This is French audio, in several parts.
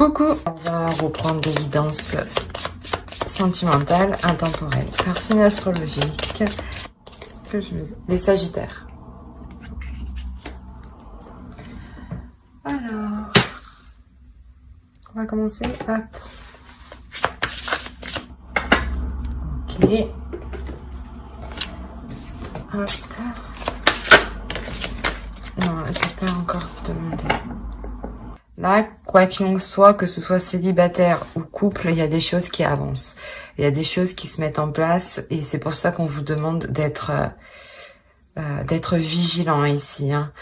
Coucou. On va reprendre l'évidence sentimentale, intemporelle. Par signe astrologique, qu'est-ce que je me dis? Les Sagittaires. Alors, on va commencer. Hop. Ok. Hop. Non, j'ai pas encore demandé. Là, quoi qu'il en soit, que ce soit célibataire ou couple, il y a des choses qui avancent. Il y a des choses qui se mettent en place et c'est pour ça qu'on vous demande d'être vigilant ici. Hein.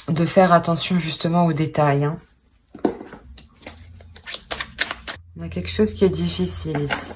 De faire attention justement aux détails. Hein. Il y a quelque chose qui est difficile ici.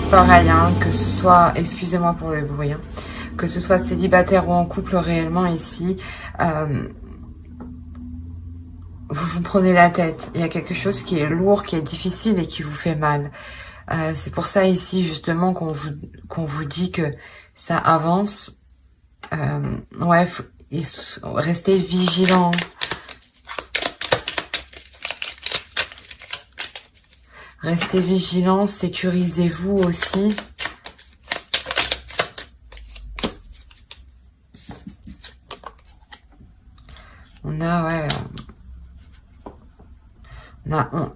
Pareil, hein, que ce soit, excusez-moi pour le bruit, hein, que ce soit célibataire ou en couple réellement ici, vous vous prenez la tête. Il y a quelque chose qui est lourd, qui est difficile et qui vous fait mal. C'est pour ça ici justement qu'on vous dit que ça avance. Ouais, restez vigilant. Restez vigilants, sécurisez-vous aussi. On a, ouais,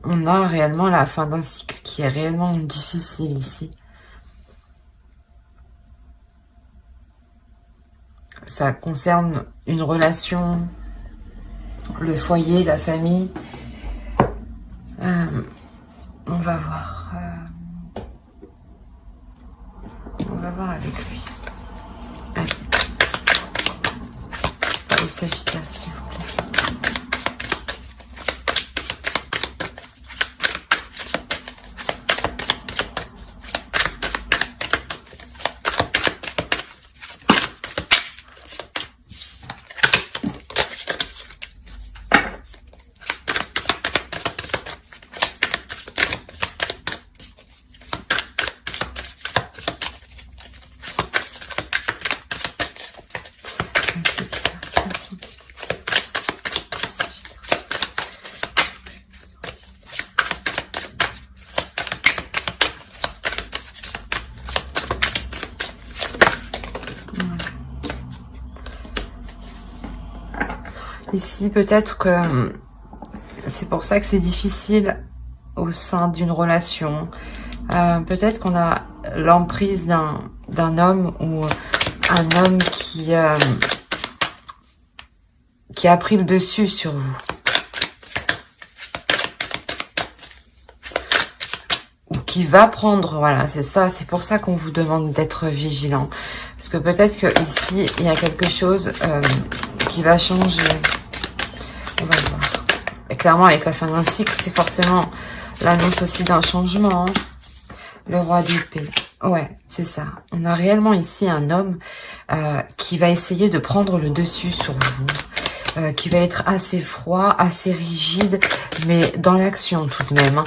on a réellement la fin d'un cycle qui est réellement difficile ici. Ça concerne une relation, le foyer, la famille. On va voir. On va voir avec lui. Allez. Les Sagittaires, s'il vous plaît. Ici, peut-être que c'est pour ça que c'est difficile au sein d'une relation. Peut-être qu'on a l'emprise d'un homme ou un homme qui a pris le dessus sur vous. Ou qui va prendre, voilà, c'est ça. C'est pour ça qu'on vous demande d'être vigilant. Parce que peut-être que ici, il y a quelque chose qui va changer. On va voir. Et clairement, avec la fin d'un cycle, c'est forcément l'annonce aussi d'un changement. Hein. Le roi d'épée. Ouais, c'est ça. On a réellement ici un homme qui va essayer de prendre le dessus sur vous. Qui va être assez froid, assez rigide, mais dans l'action tout de même. Hein.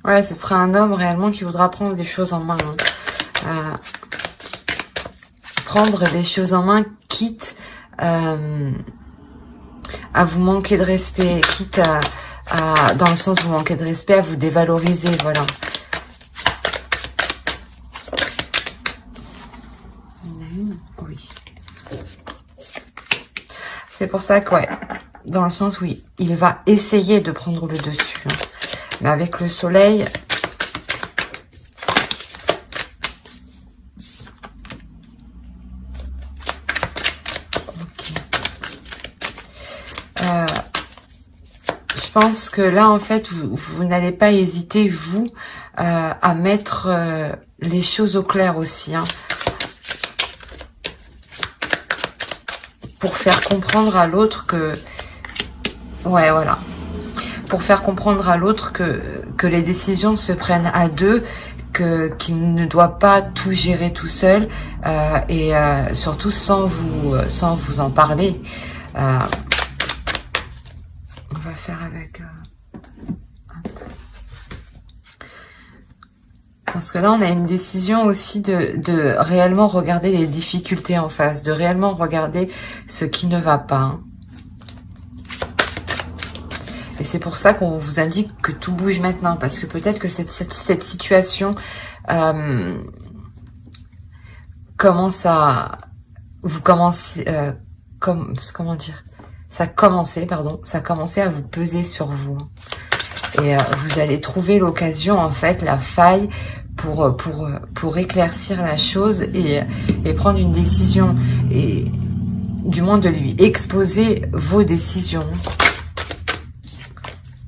Ouais, ce sera un homme réellement qui voudra prendre des choses en main. Hein. Prendre les choses en main, quitte à vous manquer de respect, quitte dans le sens où vous manquez de respect, à vous dévaloriser, voilà. Oui. C'est pour ça que, ouais, dans le sens où il va essayer de prendre le dessus. Hein. Mais avec le soleil, je pense que là, en fait, vous n'allez pas hésiter, vous, à mettre les choses au clair aussi, hein, pour faire comprendre à l'autre que... Ouais, voilà. Pour faire comprendre à l'autre que les décisions se prennent à deux, qu'il ne doit pas tout gérer tout seul, et surtout sans vous en parler. On va faire avec... Parce que là, on a une décision aussi de réellement regarder les difficultés en face, de réellement regarder ce qui ne va pas. Hein. Et c'est pour ça qu'on vous indique que tout bouge maintenant, parce que peut-être que cette situation commence à... Vous commencez... comment dire, ça commençait à vous peser sur vous. Et vous allez trouver l'occasion, en fait, la faille pour éclaircir la chose et prendre une décision. Et du moins de lui exposer vos décisions.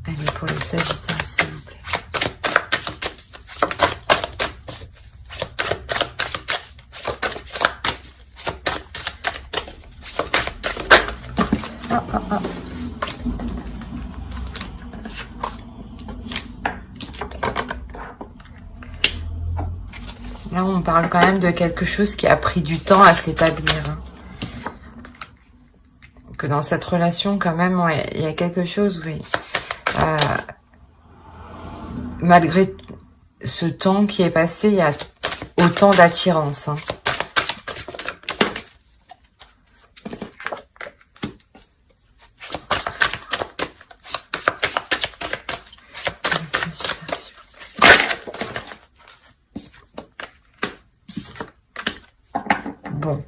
Allez, pour les Sagittaires, s'il vous plaît. Là, on parle quand même de quelque chose qui a pris du temps à s'établir. Hein. Que dans cette relation, quand même, ouais, il y a quelque chose, oui. Malgré ce temps qui est passé, il y a autant d'attirance. Hein. Bon,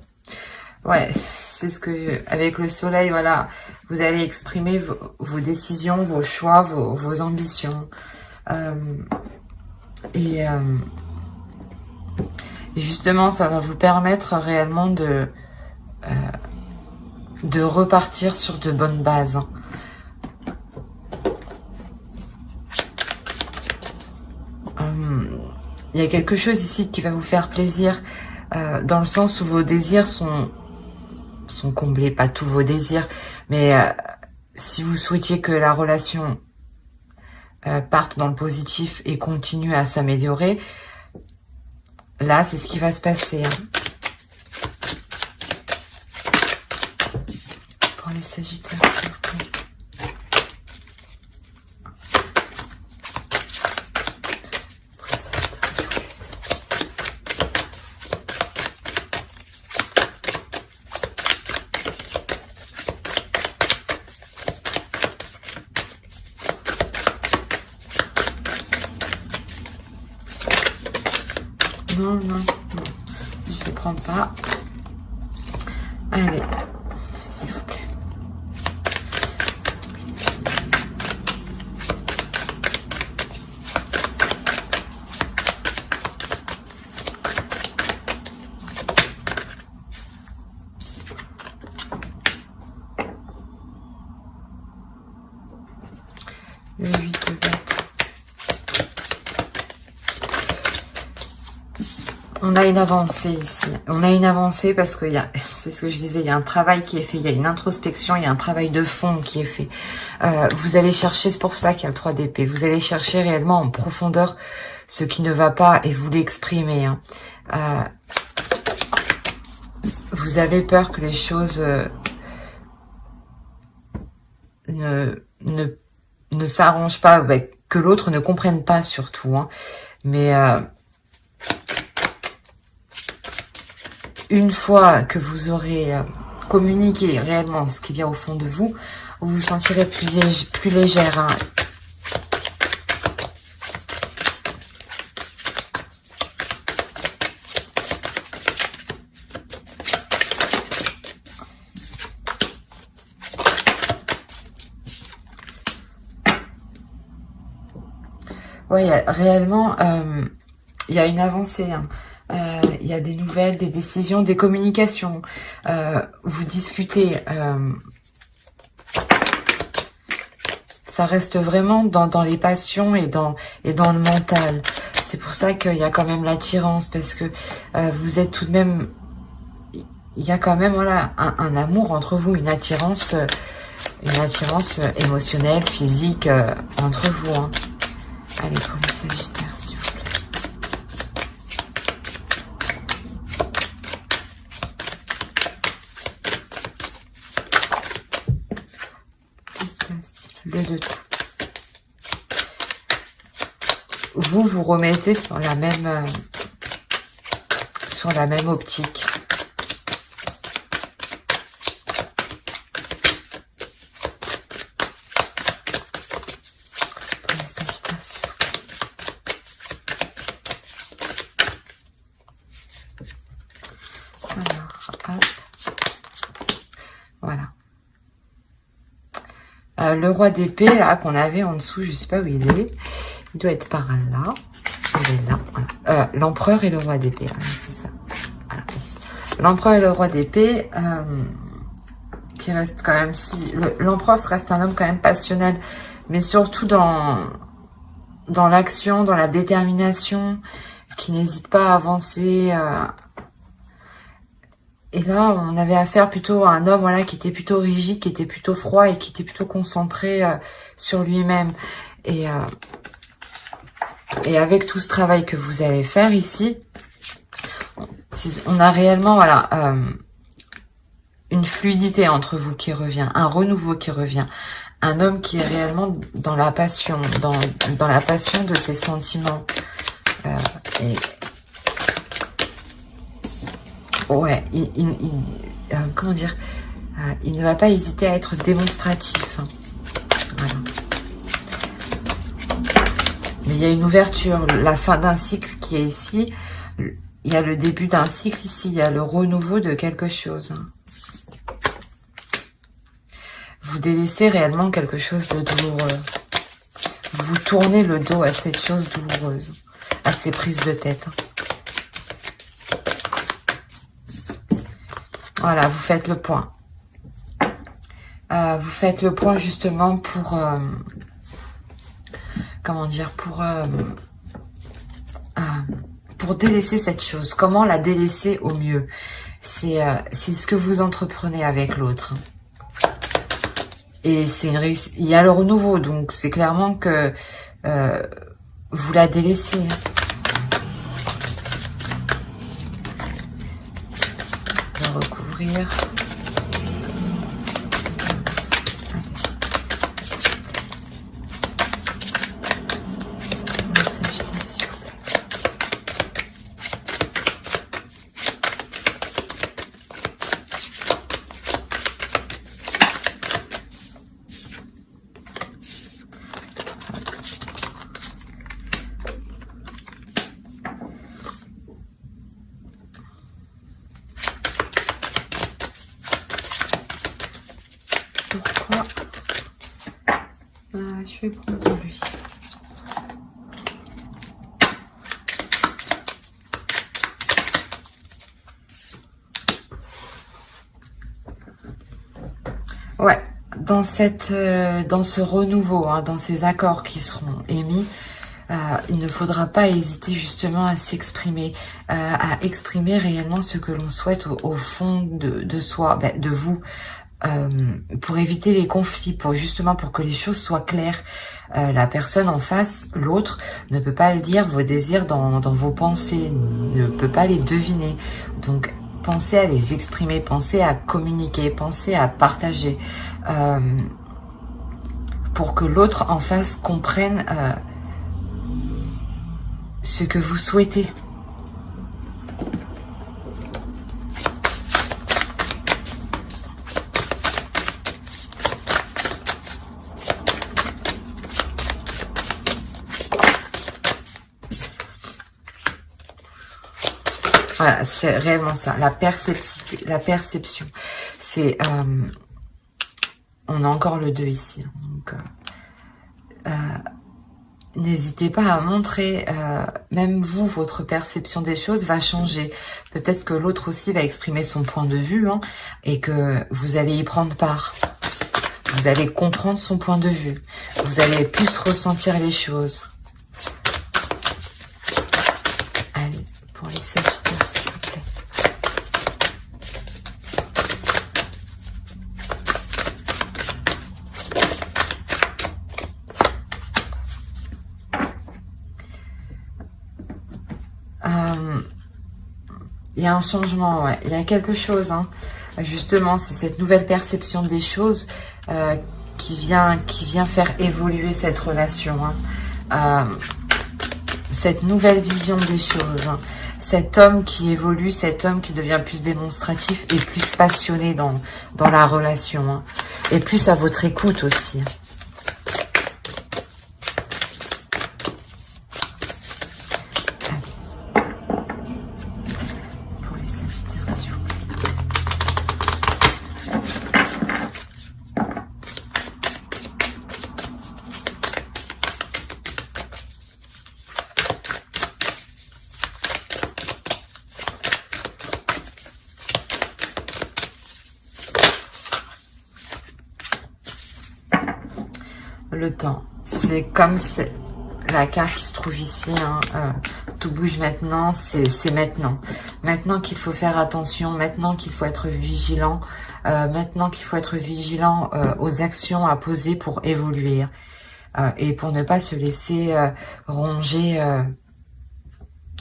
ouais, c'est ce que avec le soleil, voilà, vous allez exprimer vos décisions, vos choix, vos ambitions. Et justement, ça va vous permettre réellement de repartir sur de bonnes bases. Hein. Il y a quelque chose ici qui va vous faire plaisir, dans le sens où vos désirs sont comblés, pas tous vos désirs, mais si vous souhaitiez que la relation parte dans le positif et continue à s'améliorer, là, c'est ce qui va se passer. Hein. Pour les Sagittaires, s'il vous plaît. Non, je ne les prends pas. Allez, s'il vous plaît. Le 8 de bâton. On a une avancée ici. On a une avancée parce que c'est ce que je disais, il y a un travail qui est fait, il y a une introspection, il y a un travail de fond qui est fait. Vous allez chercher, c'est pour ça qu'il y a le 3 d'épée, vous allez chercher réellement en profondeur ce qui ne va pas et vous l'exprimez. Hein. Vous avez peur que les choses ne s'arrangent pas, que l'autre ne comprenne pas surtout. Hein. Mais... une fois que vous aurez communiqué réellement ce qui vient au fond de vous, vous vous sentirez plus légère. Hein. Oui, réellement, il y a une avancée. Hein. Il y a des nouvelles, des décisions, des communications. Vous discutez. ça reste vraiment dans les passions et dans le mental. C'est pour ça qu'il y a quand même l'attirance, parce que vous êtes tout de même... Il y a quand même, voilà, un amour entre vous, une attirance émotionnelle, physique entre vous. Hein. Allez, pour les Sagittaires, s'il vous plaît. Qu'est-ce qui se passe-t-il? Le 2 de coupe. Vous remettez sur la même optique. Voilà. Le roi d'épée, là, qu'on avait en dessous, je sais pas où il est. Il doit être par là. Il est là. Voilà. L'empereur et le roi d'épée. C'est ça. Voilà, ici. L'empereur et le roi d'épée, qui reste quand même... L'empereur reste un homme quand même passionnel, mais surtout dans l'action, dans la détermination, qui n'hésite pas à avancer... Et là, on avait affaire plutôt à un homme, voilà, qui était plutôt rigide, qui était plutôt froid et qui était plutôt concentré sur lui-même. Et avec tout ce travail que vous allez faire ici, on a réellement, voilà, une fluidité entre vous qui revient, un renouveau qui revient, un homme qui est réellement dans la passion, dans la passion de ses sentiments. Ouais, comment dire, il ne va pas hésiter à être démonstratif. Hein. Voilà. Mais il y a une ouverture, la fin d'un cycle qui est ici. Il y a le début d'un cycle ici, il y a le renouveau de quelque chose. Hein. Vous délaissez réellement quelque chose de douloureux. Vous tournez le dos à cette chose douloureuse, à ces prises de tête. Hein. Voilà, vous faites le point. Vous faites le point justement pour... comment dire, pour délaisser cette chose. Comment la délaisser au mieux? C'est ce que vous entreprenez avec l'autre. Et c'est une réussite. Il y a le renouveau, donc c'est clairement que vous la délaissez. Je vais recouvrir. Pourquoi je vais prendre lui. Ouais, dans ce renouveau, hein, dans ces accords qui seront émis, il ne faudra pas hésiter justement à s'exprimer, à exprimer réellement ce que l'on souhaite au fond de soi, de vous. Pour éviter les conflits, pour que les choses soient claires. La personne en face, l'autre, ne peut pas le dire, vos désirs dans vos pensées, ne peut pas les deviner. Donc, pensez à les exprimer, pensez à communiquer, pensez à partager, pour que l'autre en face comprenne ce que vous souhaitez. Voilà, c'est réellement ça, la perception. C'est, on a encore le 2 ici. Donc, n'hésitez pas à montrer, même vous, votre perception des choses va changer. Peut-être que l'autre aussi va exprimer son point de vue, hein, et que vous allez y prendre part. Vous allez comprendre son point de vue. Vous allez plus ressentir les choses. Allez, pour les Sagittaires, s'il vous plaît. Il y a un changement, ouais. Il y a quelque chose, hein. Justement, c'est cette nouvelle perception des choses qui vient faire évoluer cette relation, hein. Cette nouvelle vision des choses, hein. Cet homme qui évolue, cet homme qui devient plus démonstratif et plus passionné dans la relation, hein. Et plus à votre écoute aussi. Le temps, c'est comme la carte qui se trouve ici, hein, tout bouge maintenant, c'est maintenant. Maintenant qu'il faut faire attention, maintenant qu'il faut être vigilant, maintenant qu'il faut être vigilant aux actions à poser pour évoluer et pour ne pas se laisser ronger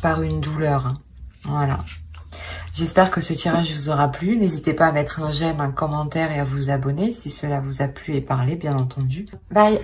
par une douleur, hein. Voilà. J'espère que ce tirage vous aura plu. N'hésitez pas à mettre un j'aime, un commentaire et à vous abonner si cela vous a plu et parlé, bien entendu. Bye!